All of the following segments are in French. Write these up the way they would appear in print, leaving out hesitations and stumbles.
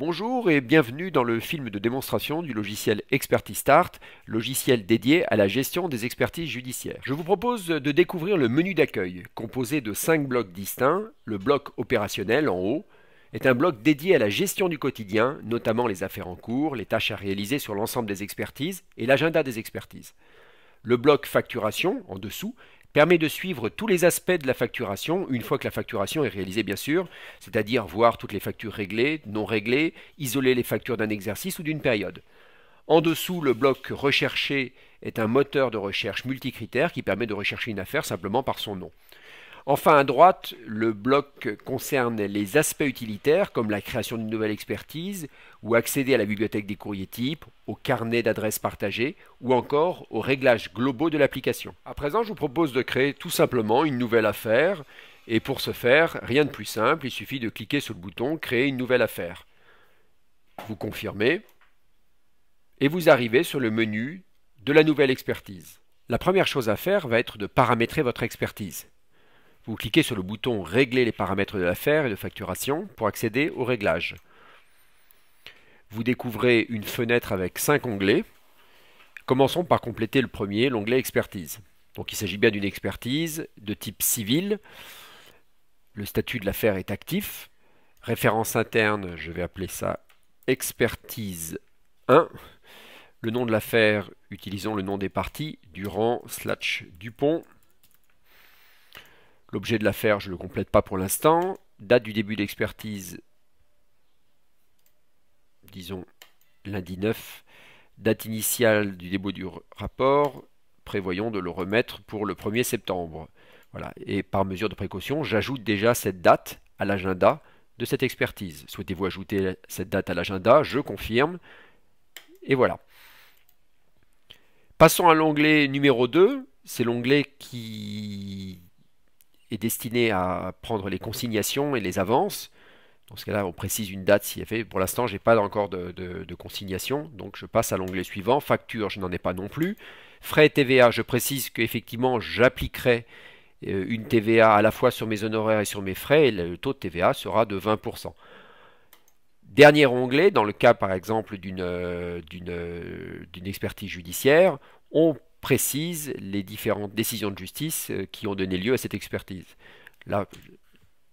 Bonjour et bienvenue dans le film de démonstration du logiciel Expertise Start, logiciel dédié à la gestion des expertises judiciaires. Je vous propose de découvrir le menu d'accueil, composé de 5 blocs distincts. Le bloc opérationnel en haut est un bloc dédié à la gestion du quotidien, notamment les affaires en cours, les tâches à réaliser sur l'ensemble des expertises et l'agenda des expertises. Le bloc facturation, en dessous, permet de suivre tous les aspects de la facturation, une fois que la facturation est réalisée bien sûr, c'est-à-dire voir toutes les factures réglées, non réglées, isoler les factures d'un exercice ou d'une période. En dessous, le bloc recherché est un moteur de recherche multicritère qui permet de rechercher une affaire simplement par son nom. Enfin, à droite, le bloc concerne les aspects utilitaires comme la création d'une nouvelle expertise ou accéder à la bibliothèque des courriers types, au carnet d'adresses partagées ou encore aux réglages globaux de l'application. À présent, je vous propose de créer tout simplement une nouvelle affaire et pour ce faire, rien de plus simple, il suffit de cliquer sur le bouton Créer une nouvelle affaire. Vous confirmez et vous arrivez sur le menu de la nouvelle expertise. La première chose à faire va être de paramétrer votre expertise. Vous cliquez sur le bouton Régler les paramètres de l'affaire et de facturation pour accéder aux réglages. Vous découvrez une fenêtre avec 5 onglets. Commençons par compléter le premier, l'onglet Expertise. Donc il s'agit bien d'une expertise de type civil. Le statut de l'affaire est actif. Référence interne, je vais appeler ça Expertise 1. Le nom de l'affaire, utilisons le nom des parties, Durand/Dupont. L'objet de l'affaire, je ne le complète pas pour l'instant. Date du début d'expertise, disons lundi 9. Date initiale du début du rapport, prévoyons de le remettre pour le 1er septembre. Voilà. Et par mesure de précaution, j'ajoute déjà cette date à l'agenda de cette expertise. Souhaitez-vous ajouter cette date à l'agenda? Je confirme. Et voilà. Passons à l'onglet numéro 2. C'est l'onglet qui est destiné à prendre les consignations et les avances. Dans ce cas-là, on précise une date s'il y a fait. Pour l'instant, je n'ai pas encore de consignation, donc je passe à l'onglet suivant. Facture, je n'en ai pas non plus. Frais et TVA, je précise qu'effectivement, j'appliquerai une TVA à la fois sur mes honoraires et sur mes frais, et le taux de TVA sera de 20%. Dernier onglet, dans le cas par exemple d'une expertise judiciaire, on précise les différentes décisions de justice qui ont donné lieu à cette expertise. Là,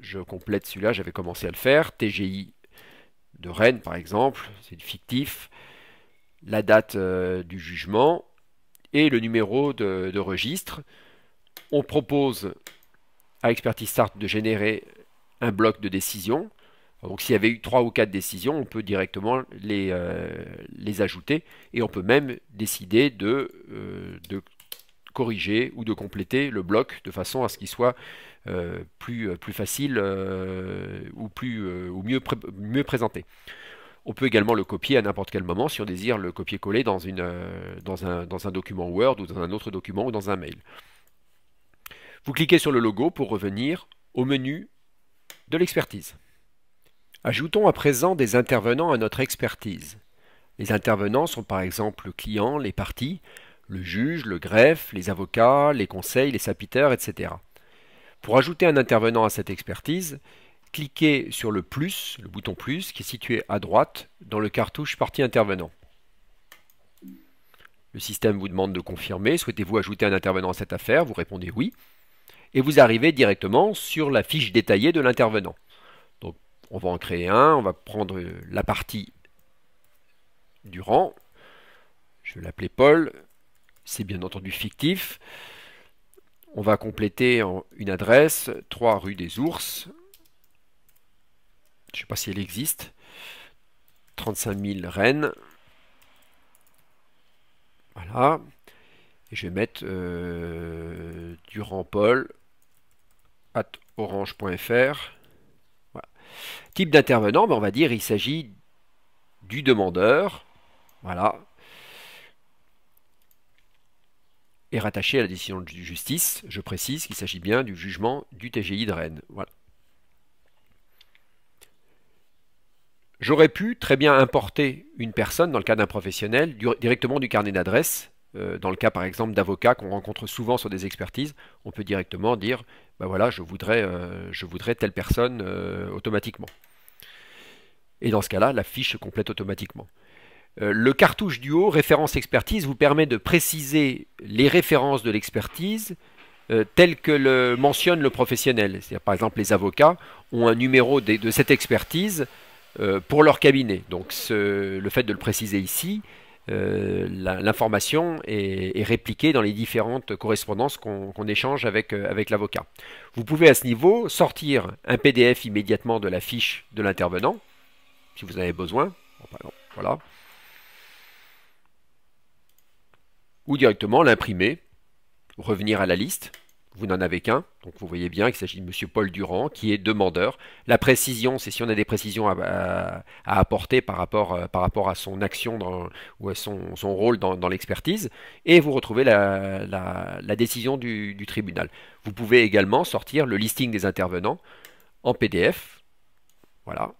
je complète celui-là, j'avais commencé à le faire. TGI de Rennes, par exemple, c'est du fictif. La date du jugement et le numéro de registre. On propose à Expertise Start de générer un bloc de décision. Donc s'il y avait eu 3 ou 4 décisions, on peut directement les ajouter et on peut même décider de corriger ou de compléter le bloc de façon à ce qu'il soit plus facile ou mieux présenté. On peut également le copier à n'importe quel moment si on désire le copier-coller dans un document Word ou dans un autre document ou dans un mail. Vous cliquez sur le logo pour revenir au menu de l'expertise. Ajoutons à présent des intervenants à notre expertise. Les intervenants sont par exemple le client, les parties, le juge, le greffe, les avocats, les conseils, les sapiteurs, etc. Pour ajouter un intervenant à cette expertise, cliquez sur le plus, le bouton plus, qui est situé à droite dans le cartouche partie intervenant. Le système vous demande de confirmer. Souhaitez-vous ajouter un intervenant à cette affaire? Vous répondez oui. Et vous arrivez directement sur la fiche détaillée de l'intervenant. Donc, on va en créer un. On va prendre la partie Durand. Je vais l'appeler Paul. C'est bien entendu fictif. On va compléter une adresse, 3 rue des Ours. Je ne sais pas si elle existe. 35 000 Rennes. Voilà. Et je vais mettre durandpaul@orange.fr. Voilà. Type d'intervenant, on va dire il s'agit du demandeur. Voilà. Et rattaché à la décision de justice, je précise qu'il s'agit bien du jugement du TGI de Rennes. Voilà. J'aurais pu très bien importer une personne, dans le cas d'un professionnel, directement du carnet d'adresses. Dans le cas par exemple d'avocats qu'on rencontre souvent sur des expertises, on peut directement dire, ben voilà, je voudrais telle personne automatiquement. Et dans ce cas-là, la fiche se complète automatiquement. Le cartouche du haut, référence expertise, vous permet de préciser les références de l'expertise telles que le mentionne le professionnel. C'est-à-dire, par exemple, les avocats ont un numéro de cette expertise pour leur cabinet. Donc, le fait de le préciser ici, l'information est répliquée dans les différentes correspondances qu'on échange avec l'avocat. Vous pouvez à ce niveau sortir un PDF immédiatement de la fiche de l'intervenant, si vous en avez besoin. Bon, par exemple, voilà. Ou directement l'imprimer, revenir à la liste. Vous n'en avez qu'un, donc vous voyez bien qu'il s'agit de M. Paul Durand, qui est demandeur. La précision, c'est si on a des précisions à apporter par rapport à son action ou à son rôle dans l'expertise. Et vous retrouvez la décision du tribunal. Vous pouvez également sortir le listing des intervenants en PDF. Voilà.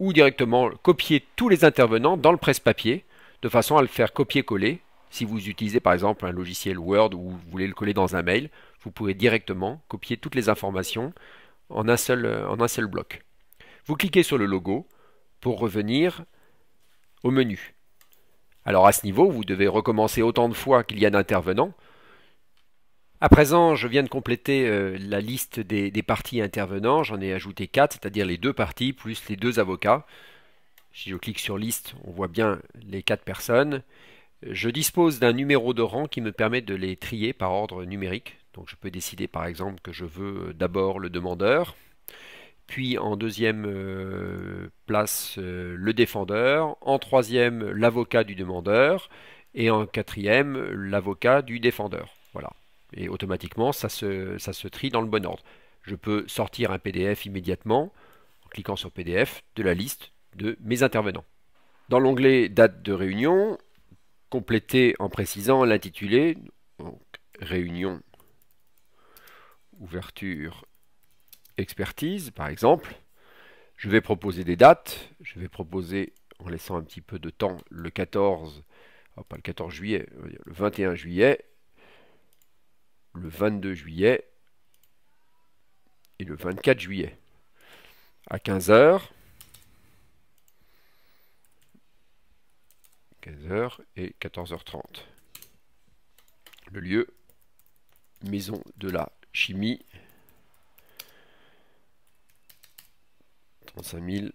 Ou directement copier tous les intervenants dans le presse-papier, de façon à le faire copier-coller. Si vous utilisez par exemple un logiciel Word ou vous voulez le coller dans un mail, vous pouvez directement copier toutes les informations en un seul bloc. Vous cliquez sur le logo pour revenir au menu. Alors à ce niveau, vous devez recommencer autant de fois qu'il y a d'intervenants. À présent, je viens de compléter la liste des parties intervenants. J'en ai ajouté 4, c'est-à-dire les 2 parties plus les 2 avocats. Si je clique sur liste, on voit bien les 4 personnes. Je dispose d'un numéro de rang qui me permet de les trier par ordre numérique. Donc je peux décider par exemple que je veux d'abord le demandeur, puis en deuxième place le défendeur, en troisième l'avocat du demandeur et en quatrième l'avocat du défendeur. Voilà. Et automatiquement ça se trie dans le bon ordre. Je peux sortir un PDF immédiatement en cliquant sur PDF de la liste de mes intervenants. Dans l'onglet date de réunion, compléter en précisant l'intitulé, donc réunion, ouverture, expertise par exemple. Je vais proposer des dates, je vais proposer en laissant un petit peu de temps le 14, pas le 14 juillet, le 21 juillet, le 22 juillet et le 24 juillet à 15 h. 15 h et 14 h 30. Le lieu, maison de la chimie, 35 000,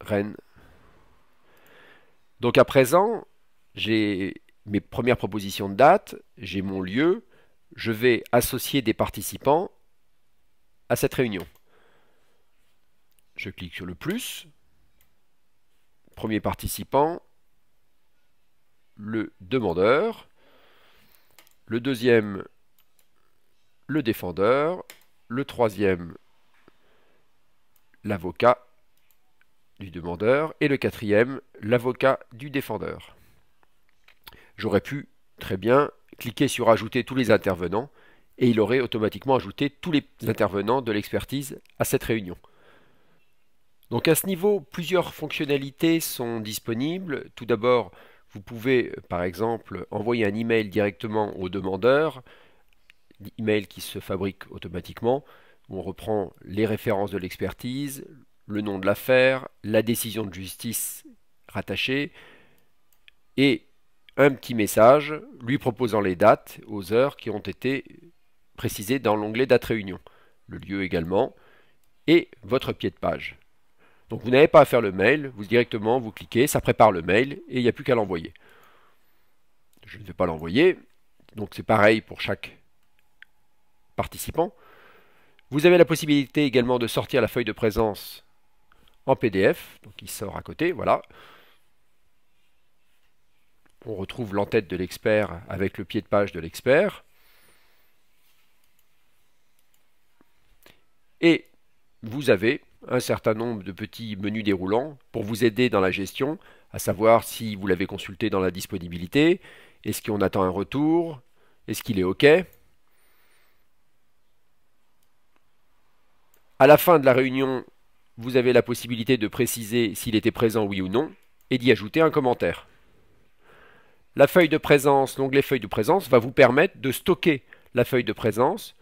Rennes. Donc à présent, j'ai mes premières propositions de date, j'ai mon lieu, je vais associer des participants à cette réunion. Je clique sur le plus, premier participant, le demandeur, le deuxième, le défendeur, le troisième, l'avocat du demandeur et le quatrième, l'avocat du défendeur. J'aurais pu très bien cliquer sur ajouter tous les intervenants et il aurait automatiquement ajouté tous les intervenants de l'expertise à cette réunion. Donc à ce niveau, plusieurs fonctionnalités sont disponibles. Tout d'abord, vous pouvez par exemple envoyer un email directement au demandeur, email qui se fabrique automatiquement, où on reprend les références de l'expertise, le nom de l'affaire, la décision de justice rattachée et un petit message lui proposant les dates aux heures qui ont été précisées dans l'onglet date réunion, le lieu également et votre pied de page. Donc vous n'avez pas à faire le mail, vous directement vous cliquez, ça prépare le mail et il n'y a plus qu'à l'envoyer. Je ne vais pas l'envoyer, donc c'est pareil pour chaque participant. Vous avez la possibilité également de sortir la feuille de présence en PDF, donc il sort à côté, voilà. On retrouve l'entête de l'expert avec le pied de page de l'expert. Et vous avez un certain nombre de petits menus déroulants pour vous aider dans la gestion, à savoir si vous l'avez consulté dans la disponibilité, est-ce qu'on attend un retour, est-ce qu'il est OK. À la fin de la réunion, vous avez la possibilité de préciser s'il était présent oui ou non, et d'y ajouter un commentaire. La feuille de présence, l'onglet feuille de présence, va vous permettre de stocker la feuille de présence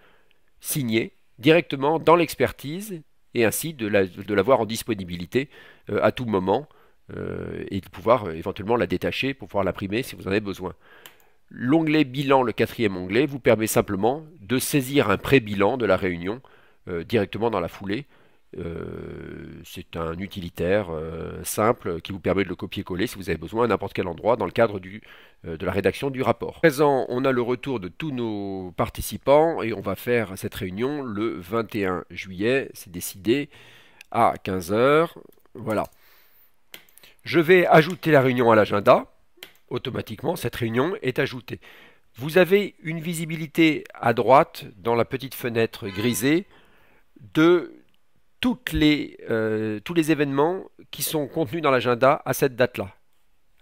signée directement dans l'expertise et ainsi de l'avoir en disponibilité à tout moment et de pouvoir éventuellement la détacher pour pouvoir l'imprimer si vous en avez besoin. L'onglet bilan, le quatrième onglet, vous permet simplement de saisir un pré-bilan de la réunion directement dans la foulée. C'est un utilitaire simple qui vous permet de le copier-coller si vous avez besoin à n'importe quel endroit dans le cadre de la rédaction du rapport. À présent, on a le retour de tous nos participants et on va faire cette réunion le 21 juillet, c'est décidé, à 15 h. Voilà. Je vais ajouter la réunion à l'agenda. Automatiquement, cette réunion est ajoutée. Vous avez une visibilité à droite dans la petite fenêtre grisée de tous les événements qui sont contenus dans l'agenda à cette date-là,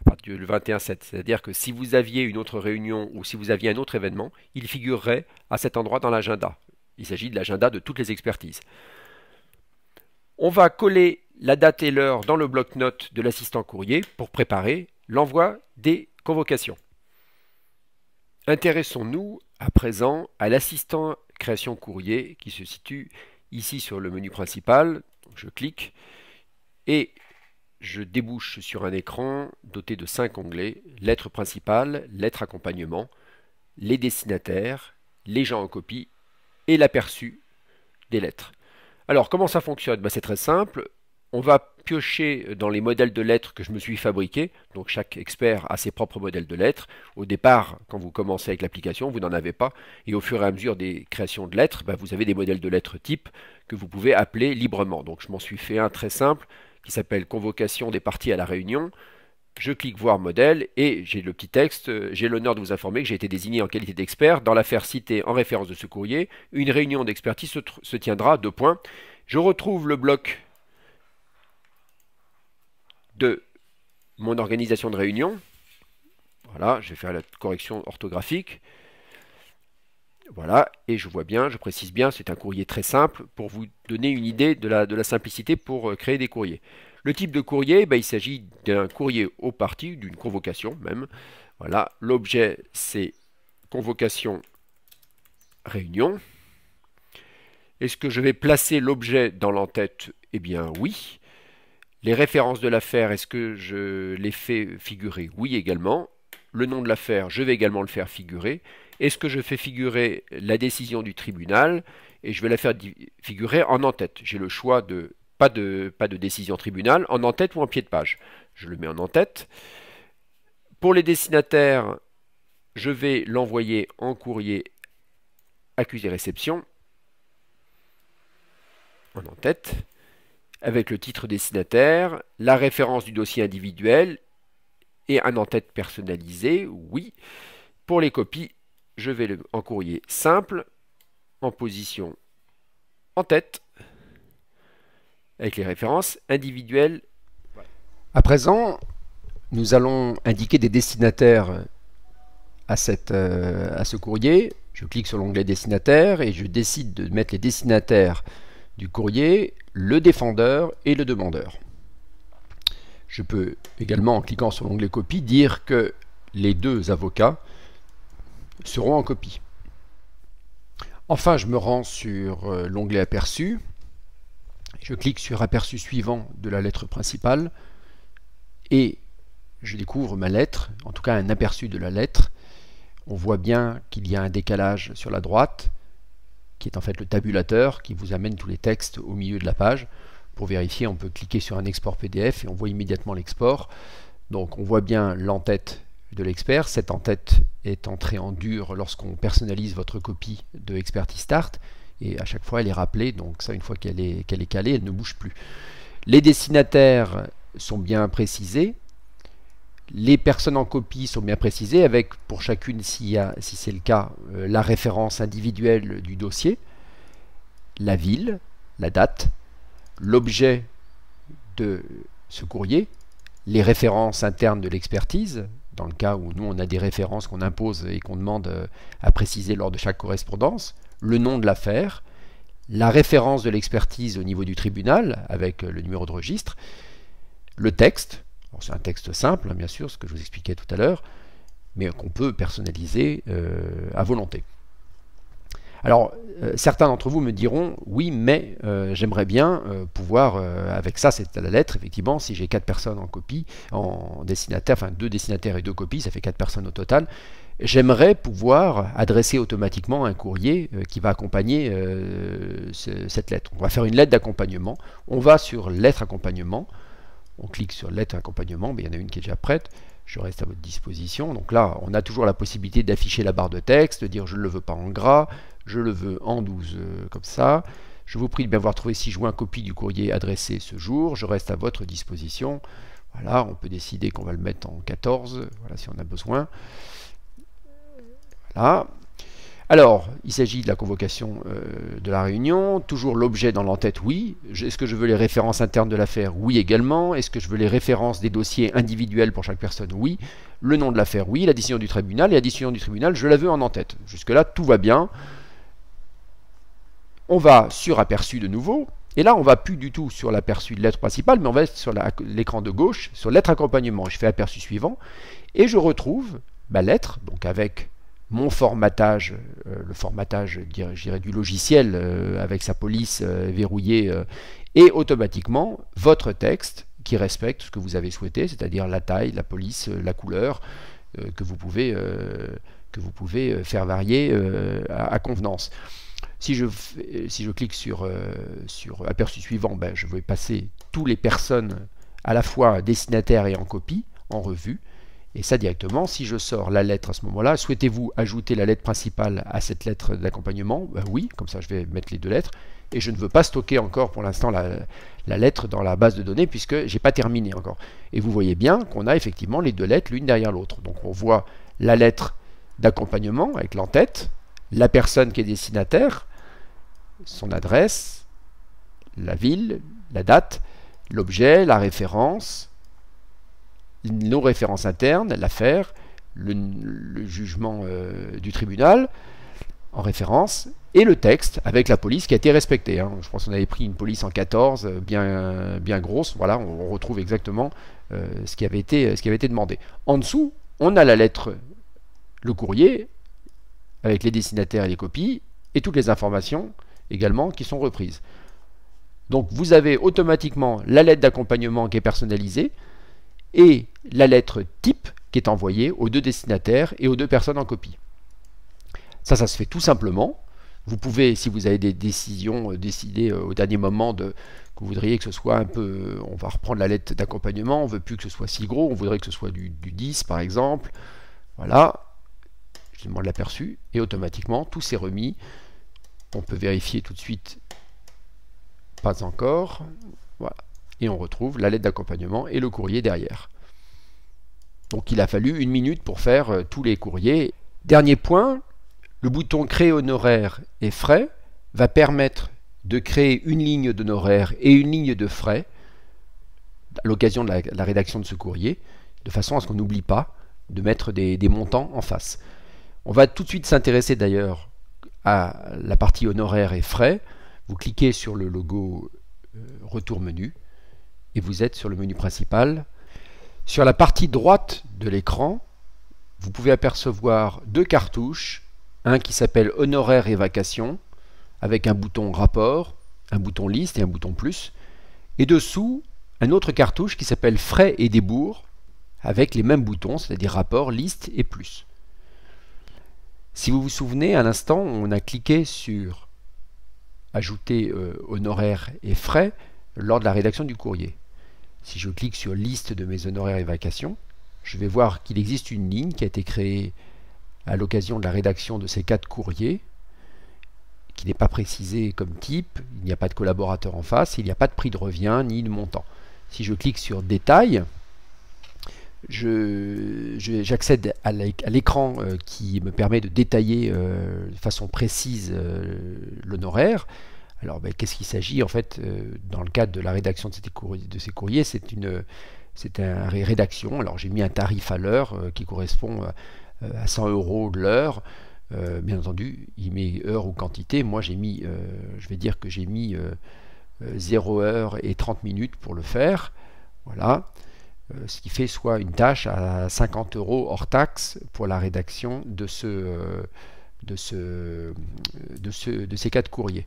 à partir du 21/7. C'est-à-dire que si vous aviez une autre réunion ou si vous aviez un autre événement, il figurerait à cet endroit dans l'agenda. Il s'agit de l'agenda de toutes les expertises. On va coller la date et l'heure dans le bloc-notes de l'assistant courrier pour préparer l'envoi des convocations. Intéressons-nous à présent à l'assistant création courrier qui se situe ici sur le menu principal. Je clique et je débouche sur un écran doté de 5 onglets: lettres principales, lettres accompagnement, les destinataires, les gens en copie et l'aperçu des lettres. Alors comment ça fonctionne? C'est très simple. On va piocher dans les modèles de lettres que je me suis fabriqués. Donc chaque expert a ses propres modèles de lettres. Au départ, quand vous commencez avec l'application, vous n'en avez pas. Et au fur et à mesure des créations de lettres, vous avez des modèles de lettres type que vous pouvez appeler librement. Donc je m'en suis fait un très simple qui s'appelle convocation des parties à la réunion. Je clique voir modèle et j'ai le petit texte. J'ai l'honneur de vous informer que j'ai été désigné en qualité d'expert dans l'affaire citée en référence de ce courrier. Une réunion d'expertise se tiendra, : Je retrouve le bloc de mon organisation de réunion. Voilà, je vais faire la correction orthographique. Voilà, et je vois bien, je précise bien, c'est un courrier très simple pour vous donner une idée de la simplicité pour créer des courriers. Le type de courrier, il s'agit d'un courrier aux parties, d'une convocation même. Voilà, l'objet c'est convocation réunion. Est-ce que je vais placer l'objet dans l'entête? Eh bien oui. Les références de l'affaire, est-ce que je les fais figurer? Oui également. Le nom de l'affaire, je vais également le faire figurer. Est-ce que je fais figurer la décision du tribunal? Et je vais la faire figurer en en-tête. J'ai le choix de pas de décision tribunal, en en-tête ou en pied de page. Je le mets en en-tête. Pour les destinataires, je vais l'envoyer en courrier accusé-réception, en en-tête, avec le titre destinataire, la référence du dossier individuel et un en-tête personnalisé, oui. Pour les copies, je vais en courrier simple, en position en tête, avec les références individuelles. À présent, nous allons indiquer des destinataires à ce courrier. Je clique sur l'onglet destinataire et je décide de mettre les destinataires du courrier, le défendeur et le demandeur. Je peux également, en cliquant sur l'onglet copie, dire que les deux avocats seront en copie. Enfin, je me rends sur l'onglet aperçu. Je clique sur aperçu suivant de la lettre principale et je découvre ma lettre, en tout cas un aperçu de la lettre. On voit bien qu'il y a un décalage sur la droite, qui est en fait le tabulateur qui vous amène tous les textes au milieu de la page. Pour vérifier, on peut cliquer sur un export PDF et on voit immédiatement l'export. Donc on voit bien l'entête de l'expert. Cette entête est entrée en dur lorsqu'on personnalise votre copie de Expertise Start. Et à chaque fois, elle est rappelée. Donc ça, une fois qu'elle est calée, elle ne bouge plus. Les destinataires sont bien précisés. Les personnes en copie sont bien précisées avec, pour chacune, si c'est le cas, la référence individuelle du dossier, la ville, la date, l'objet de ce courrier, les références internes de l'expertise, dans le cas où nous on a des références qu'on impose et qu'on demande à préciser lors de chaque correspondance, le nom de l'affaire, la référence de l'expertise au niveau du tribunal avec le numéro de registre, le texte. C'est un texte simple, bien sûr, ce que je vous expliquais tout à l'heure, mais qu'on peut personnaliser à volonté. Alors, certains d'entre vous me diront, oui, mais j'aimerais bien pouvoir, avec ça, c'est à la lettre, effectivement, si j'ai 4 personnes en copie, en destinataire, enfin 2 destinataires et 2 copies, ça fait 4 personnes au total, j'aimerais pouvoir adresser automatiquement un courrier qui va accompagner cette lettre. On va faire une lettre d'accompagnement, on va sur lettre accompagnement, on clique sur lettre accompagnement, mais il y en a une qui est déjà prête, je reste à votre disposition. Donc là, on a toujours la possibilité d'afficher la barre de texte, de dire je ne le veux pas en gras, je le veux en 12 comme ça. Je vous prie de bien vouloir trouver ci-joint copie du courrier adressé ce jour. Je reste à votre disposition. Voilà, on peut décider qu'on va le mettre en 14, voilà, si on a besoin. Voilà. Alors, il s'agit de la convocation de la réunion. Toujours l'objet dans l'entête, oui. Est-ce que je veux les références internes de l'affaire? Oui également. Est-ce que je veux les références des dossiers individuels pour chaque personne? Oui. Le nom de l'affaire, oui. La décision du tribunal. Et la décision du tribunal, je la veux en en-tête. Jusque-là, tout va bien. On va sur aperçu de nouveau. Et là, on ne va plus du tout sur l'aperçu de lettre principale, mais on va être sur l'écran de gauche, sur lettre accompagnement. Je fais aperçu suivant. Et je retrouve ma lettre, donc avec mon formatage, le formatage je dirais, du logiciel avec sa police verrouillée et automatiquement votre texte qui respecte ce que vous avez souhaité, c'est-à-dire la taille, la police, la couleur que vous pouvez faire varier à convenance. Si je clique sur aperçu suivant, ben, je vais passer toutes les personnes à la fois destinataires et en copie, en revue. Et ça directement, si je sors la lettre à ce moment-là, souhaitez-vous ajouter la lettre principale à cette lettre d'accompagnement? Ben oui, comme ça je vais mettre les 2 lettres. Et je ne veux pas stocker encore pour l'instant la lettre dans la base de données puisque je n'ai pas terminé encore. Et vous voyez bien qu'on a effectivement les 2 lettres l'une derrière l'autre. Donc on voit la lettre d'accompagnement avec l'entête, la personne qui est destinataire, son adresse, la ville, la date, l'objet, la référence, nos références internes, l'affaire, le jugement du tribunal en référence, et le texte avec la police qui a été respectée. Hein. Je pense qu'on avait pris une police en 14, bien grosse. Voilà, on retrouve exactement ce qui avait été demandé. En dessous, on a la lettre, le courrier, avec les destinataires et les copies, et toutes les informations également qui sont reprises. Donc vous avez automatiquement la lettre d'accompagnement qui est personnalisée, et la lettre type qui est envoyée aux 2 destinataires et aux 2 personnes en copie. Ça se fait tout simplement. Vous pouvez, si vous avez des décisions, décider au dernier moment que vous voudriez que ce soit un peu... On va reprendre la lettre d'accompagnement, on ne veut plus que ce soit si gros, on voudrait que ce soit du 10 par exemple. Voilà, je demande l'aperçu, et automatiquement, tout s'est remis. On peut vérifier tout de suite, pas encore. Voilà. Et on retrouve la lettre d'accompagnement et le courrier derrière. Donc il a fallu 1 minute pour faire tous les courriers. Dernier point, le bouton créer honoraires et frais va permettre de créer une ligne d'honoraires et une ligne de frais à l'occasion de la rédaction de ce courrier, de façon à ce qu'on n'oublie pas de mettre des montants en face. On va tout de suite s'intéresser d'ailleurs à la partie honoraires et frais. Vous cliquez sur le logo retour menu et vous êtes sur le menu principal. Sur la partie droite de l'écran, vous pouvez apercevoir 2 cartouches, un qui s'appelle honoraires et vacations, avec un bouton rapport, un bouton liste et un bouton plus, et dessous, un autre cartouche qui s'appelle frais et débours, avec les mêmes boutons, c'est-à-dire rapport, liste et plus. Si vous vous souvenez, à l'instant, on a cliqué sur ajouter honoraires et frais lors de la rédaction du courrier. Si je clique sur liste de mes honoraires et vacations, je vais voir qu'il existe une ligne qui a été créée à l'occasion de la rédaction de ces 4 courriers, qui n'est pas précisée comme type, il n'y a pas de collaborateur en face, il n'y a pas de prix de revient ni de montant. Si je clique sur détail, j'accède à l'écran qui me permet de détailler de façon précise l'honoraire. Alors, qu'est-ce qu'il s'agit en fait dans le cadre de la rédaction de ces courriers? C'est une rédaction. Alors, j'ai mis un tarif à l'heure qui correspond à 100 € de l'heure. Bien entendu, il met heure ou quantité. Moi, j'ai mis, je vais dire que j'ai mis 0 heure et 30 minutes pour le faire. Voilà. Ce qui fait soit une tâche à 50 € hors taxe pour la rédaction de de ces 4 courriers.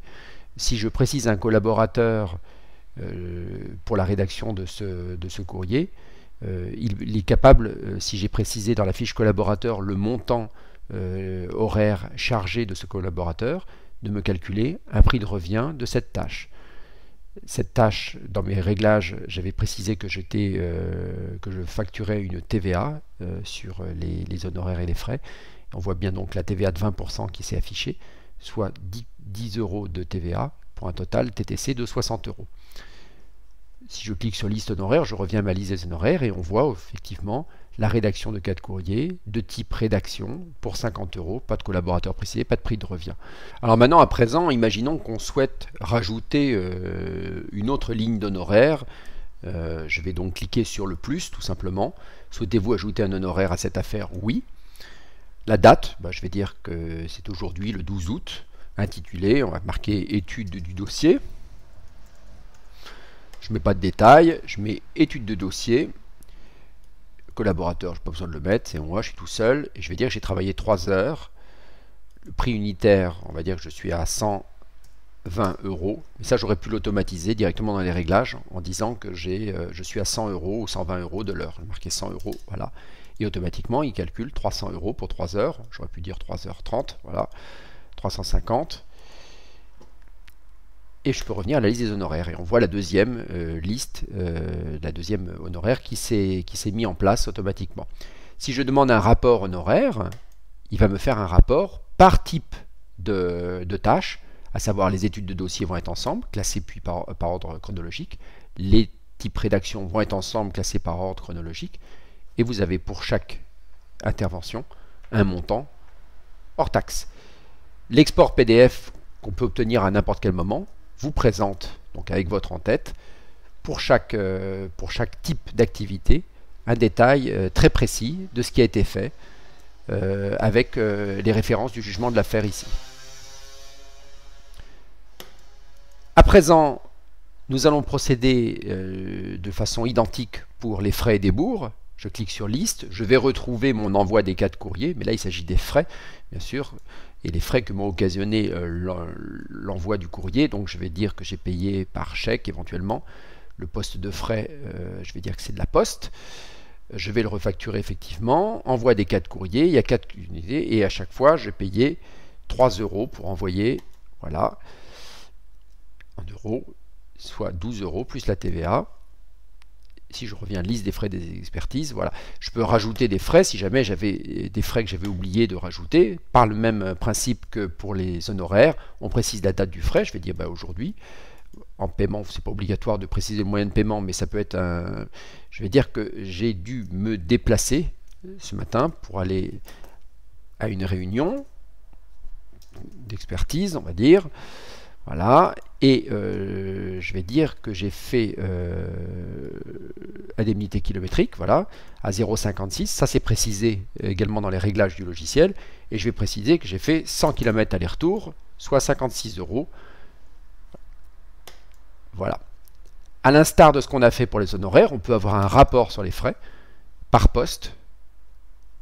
Si je précise un collaborateur pour la rédaction de ce courrier, il est capable, si j'ai précisé dans la fiche collaborateur le montant horaire chargé de ce collaborateur, de me calculer un prix de revient de cette tâche. Cette tâche, dans mes réglages, j'avais précisé que je facturais une TVA sur les honoraires et les frais. On voit bien donc la TVA de 20% qui s'est affichée, soit 10 euros de TVA pour un total TTC de 60 euros. Si je clique sur liste honoraire, je reviens à ma liste des honoraires et on voit effectivement la rédaction de 4 courriers de type rédaction pour 50 euros, pas de collaborateur précisé, pas de prix de revient. Alors maintenant, à présent, imaginons qu'on souhaite rajouter une autre ligne d'honoraires. Je vais donc cliquer sur le plus, tout simplement. Souhaitez-vous ajouter un honoraire à cette affaire? Oui. La date, je vais dire que c'est aujourd'hui le 12 août. Intitulé, on va marquer étude du dossier. Je ne mets pas de détails, je mets étude de dossier. Collaborateur, je n'ai pas besoin de le mettre, c'est moi, je suis tout seul. Et je vais dire que j'ai travaillé 3 heures. Le prix unitaire, on va dire que je suis à 120 euros. Mais ça, j'aurais pu l'automatiser directement dans les réglages en disant que je suis à 100 euros ou 120 euros de l'heure. Je vais marquer 100 euros, voilà. Et automatiquement, il calcule 300 euros pour 3 heures. J'aurais pu dire 3h30, voilà. 350. Et je peux revenir à la liste des honoraires. Et on voit la deuxième liste, la deuxième honoraire qui s'est mis en place automatiquement. Si je demande un rapport honoraire, il va me faire un rapport par type de tâche, à savoir les études de dossier vont être ensemble, classées puis par ordre chronologique. Les types rédaction vont être ensemble, classés par ordre chronologique. Et vous avez pour chaque intervention un montant hors taxe. L'export PDF qu'on peut obtenir à n'importe quel moment vous présente, donc avec votre en-tête, pour chaque type d'activité, un détail très précis de ce qui a été fait, avec les références du jugement de l'affaire ici. À présent, nous allons procéder de façon identique pour les frais et débours. Je clique sur liste, je vais retrouver mon envoi des 4 courriers, mais là il s'agit des frais, bien sûr, et les frais que m'a occasionné l'envoi du courrier. Donc je vais dire que j'ai payé par chèque éventuellement. Le poste de frais, je vais dire que c'est de la poste. Je vais le refacturer effectivement. Envoi des 4 courriers, il y a 4 unités, et à chaque fois je payais 3 euros pour envoyer, voilà, 1 euro, soit 12 euros plus la TVA. Si je reviens à la liste des frais des expertises, voilà, je peux rajouter des frais si jamais j'avais des frais que j'avais oublié de rajouter. Par le même principe que pour les honoraires, on précise la date du frais. Je vais dire aujourd'hui. En paiement, c'est pas obligatoire de préciser le moyen de paiement, mais ça peut être un. Je vais dire que j'ai dû me déplacer ce matin pour aller à une réunion d'expertise, on va dire. Voilà, et je vais dire que j'ai fait indemnité kilométrique, voilà, à 0,56. Ça c'est précisé également dans les réglages du logiciel. Et je vais préciser que j'ai fait 100 km aller-retour, soit 56 euros. Voilà. À l'instar de ce qu'on a fait pour les honoraires, on peut avoir un rapport sur les frais par poste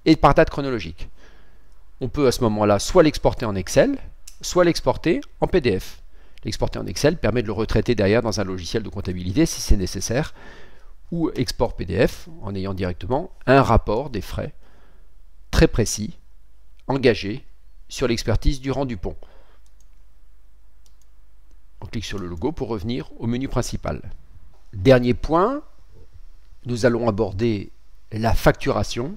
et par date chronologique. On peut à ce moment-là soit l'exporter en Excel, soit l'exporter en PDF. L'exporter en Excel permet de le retraiter derrière dans un logiciel de comptabilité si c'est nécessaire, ou export PDF en ayant directement un rapport des frais très précis, engagé sur l'expertise du rang du pont. On clique sur le logo pour revenir au menu principal. Dernier point, nous allons aborder la facturation,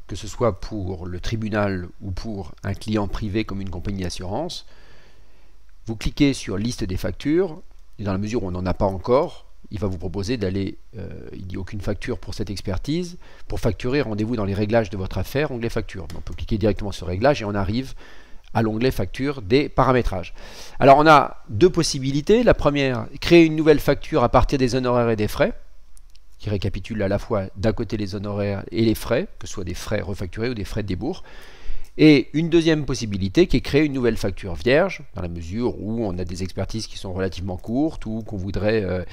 que ce soit pour le tribunal ou pour un client privé comme une compagnie d'assurance. Vous cliquez sur liste des factures, et dans la mesure où on n'en a pas encore, il va vous proposer d'aller, il dit aucune facture pour cette expertise. Pour facturer, rendez-vous dans les réglages de votre affaire, onglet facture. On peut cliquer directement sur réglages et on arrive à l'onglet facture des paramétrages. Alors on a deux possibilités. La première, créer une nouvelle facture à partir des honoraires et des frais, qui récapitule à la fois d'un côté les honoraires et les frais, que ce soit des frais refacturés ou des frais de débours. Et une deuxième possibilité qui est créer une nouvelle facture vierge, dans la mesure où on a des expertises qui sont relativement courtes ou qu'on voudrait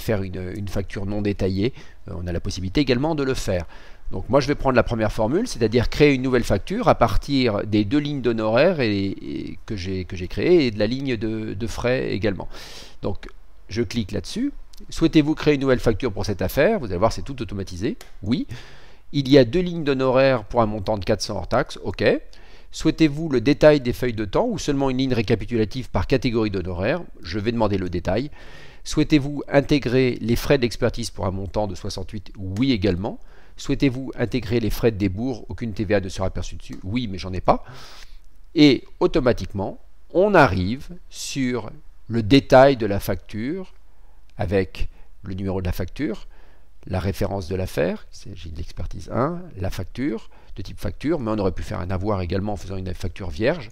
faire une facture non détaillée. On a la possibilité également de le faire. Donc moi je vais prendre la première formule, c'est-à-dire créer une nouvelle facture à partir des 2 lignes d'honoraires que j'ai créées et de la ligne de frais également. Donc je clique là-dessus. Souhaitez-vous créer une nouvelle facture pour cette affaire? Vous allez voir, c'est tout automatisé. Oui. Il y a 2 lignes d'honoraires pour un montant de 400 hors taxe. OK. Souhaitez-vous le détail des feuilles de temps ou seulement une ligne récapitulative par catégorie d'honoraires? Je vais demander le détail. Souhaitez-vous intégrer les frais d'expertise pour un montant de 68? Oui également. Souhaitez-vous intégrer les frais de débours? Aucune TVA ne sera perçue dessus? Oui, mais j'en ai pas. Et automatiquement, on arrive sur le détail de la facture avec le numéro de la facture, la référence de l'affaire, il s'agit de l'expertise 1, la facture, de type facture, mais on aurait pu faire un avoir également en faisant une facture vierge,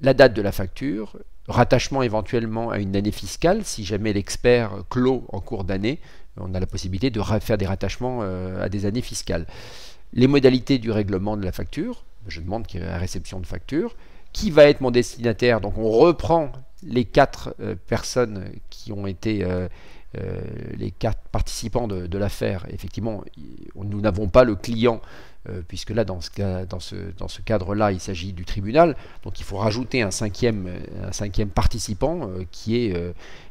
la date de la facture, rattachement éventuellement à une année fiscale, si jamais l'expert clôt en cours d'année, on a la possibilité de faire des rattachements à des années fiscales. Les modalités du règlement de la facture, je demande qu'il y ait la réception de facture, qui va être mon destinataire, donc on reprend les 4 personnes qui ont été les 4 participants de l'affaire. Effectivement, nous n'avons pas le client, puisque là, dans ce cadre-là, il s'agit du tribunal. Donc il faut rajouter un cinquième participant qui est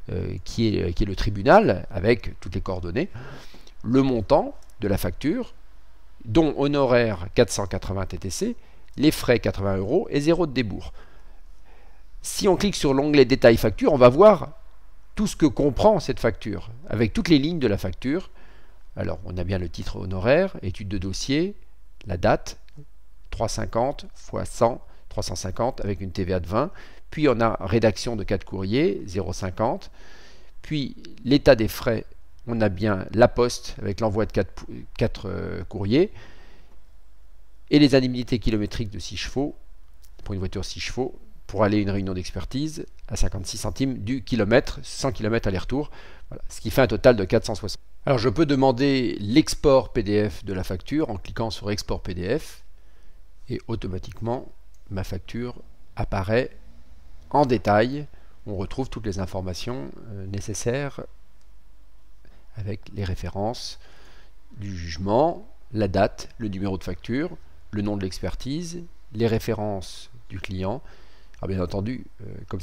le tribunal, avec toutes les coordonnées. Le montant de la facture, dont honoraire 480 TTC, les frais 80 € et 0 de débours. Si on clique sur l'onglet détail facture, on va voir tout ce que comprend cette facture, avec toutes les lignes de la facture. Alors, on a bien le titre honoraire, étude de dossier, la date, 350 x 100, 350 avec une TVA de 20. Puis on a rédaction de 4 courriers, 0,50. Puis l'état des frais, on a bien la poste avec l'envoi de 4 courriers. Et les indemnités kilométriques de 6 chevaux, pour une voiture 6 chevaux, pour aller à une réunion d'expertise à 56 centimes du kilomètre, 100 km aller-retour, voilà, ce qui fait un total de 460. Alors je peux demander l'export PDF de la facture en cliquant sur export PDF et automatiquement ma facture apparaît en détail. On retrouve toutes les informations nécessaires avec les références du jugement, la date, le numéro de facture, le nom de l'expertise, les références du client. Alors bien entendu, comme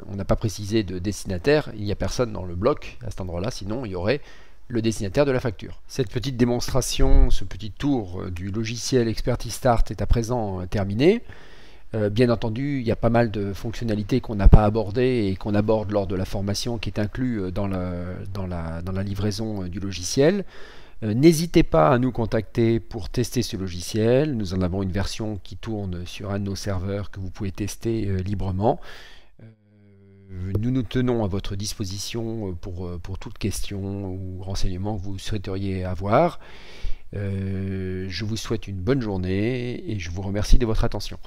on n'a pas précisé de destinataire, il n'y a personne dans le bloc à cet endroit-là, sinon il y aurait le destinataire de la facture. Cette petite démonstration, ce petit tour du logiciel Expertise Start est à présent terminé. Bien entendu, il y a pas mal de fonctionnalités qu'on n'a pas abordées et qu'on aborde lors de la formation qui est inclus dans la livraison du logiciel. N'hésitez pas à nous contacter pour tester ce logiciel. Nous en avons une version qui tourne sur un de nos serveurs que vous pouvez tester librement. Nous nous tenons à votre disposition pour toute question ou renseignement que vous souhaiteriez avoir. Je vous souhaite une bonne journée et je vous remercie de votre attention.